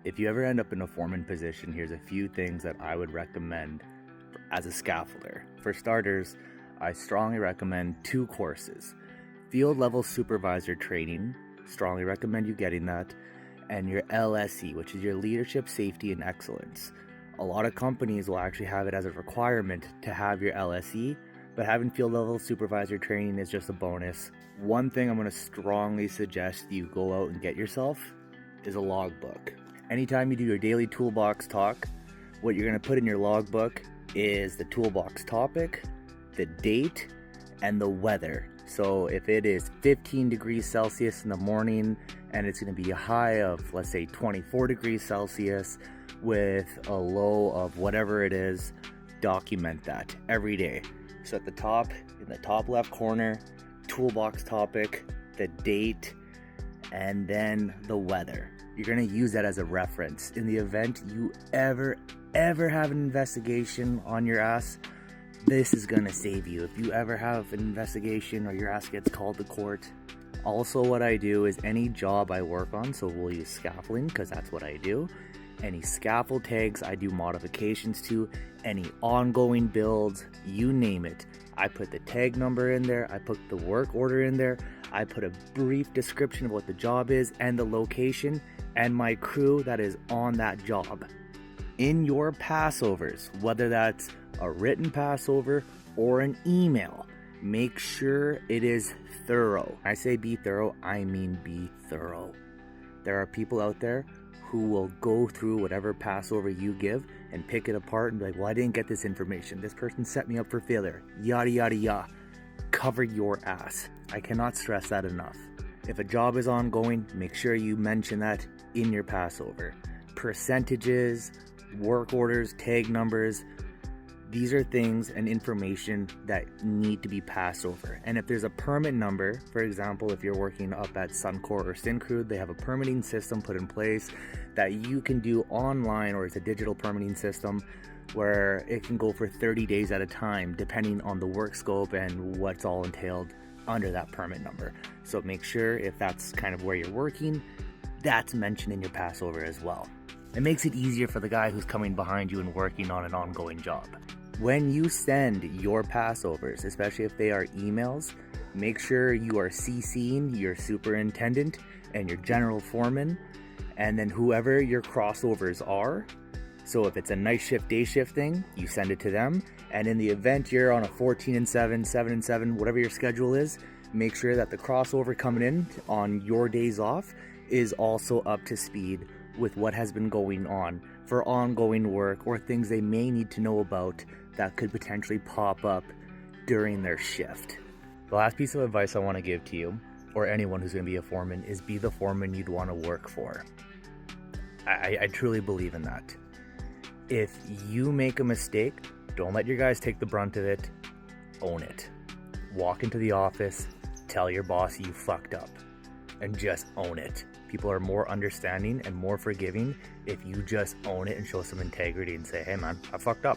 If you ever end up in a foreman position, here's a few things that I would recommend as a scaffolder. For starters, I strongly recommend 2 courses. Field level supervisor training, strongly recommend you getting that, and your LSE, which is your leadership, safety, and excellence. A lot of companies will actually have it as a requirement to have your LSE, but having field level supervisor training is just a bonus. One thing I'm going to strongly suggest you go out and get yourself is a logbook. Anytime you do your daily toolbox talk, what you're going to put in your logbook is the toolbox topic, the date, and the weather. So if it is 15 degrees Celsius in the morning and it's going to be a high of, let's say, 24 degrees Celsius with a low of whatever it is, document that every day. So at the top, in the top left corner, toolbox topic, the date, and then the weather. You're going to use that as a reference. In the event you ever have an investigation on your ass, this is going to save you. If you ever have an investigation or your ass gets called to court. Also, what I do is any job I work on, so we'll use scaffolding because that's what I do. Any scaffold tags I do modifications to, any ongoing builds, you name it. I put the tag number in there, I put the work order in there, I put a brief description of what the job is and the location and my crew that is on that job. In your passovers, whether that's a written passover or an email, make sure it is thorough. I say be thorough, I mean be thorough. There are people out there who will go through whatever passover you give and pick it apart and be like, well, I didn't get this information. This person set me up for failure. Yada, yada, yada. Cover your ass. I cannot stress that enough. If a job is ongoing, make sure you mention that in your passover. Percentages, work orders, tag numbers, these are things and information that need to be passed over. And if there's a permit number, for example, if you're working up at Suncor or Syncrude, they have a permitting system put in place that you can do online, or it's a digital permitting system where it can go for 30 days at a time, depending on the work scope and what's all entailed under that permit number. So make sure if that's kind of where you're working, that's mentioned in your passover as well. It makes it easier for the guy who's coming behind you and working on an ongoing job. When you send your passovers, especially if they are emails, make sure you are CCing your superintendent and your general foreman, and then whoever your crossovers are. So if it's a night shift, day shift thing, you send it to them. And in the event you're on a 14 and 7, 7 and 7, whatever your schedule is, make sure that the crossover coming in on your days off is also up to speed with what has been going on for ongoing work or things they may need to know about that could potentially pop up during their shift. The last piece of advice I want to give to you, or anyone who's going to be a foreman, is be the foreman you'd want to work for. I truly believe in that. If you make a mistake, don't let your guys take the brunt of it. Own it. Walk into the office, tell your boss you fucked up, and just own it. People are more understanding and more forgiving if you just own it and show some integrity and say, hey man, I fucked up.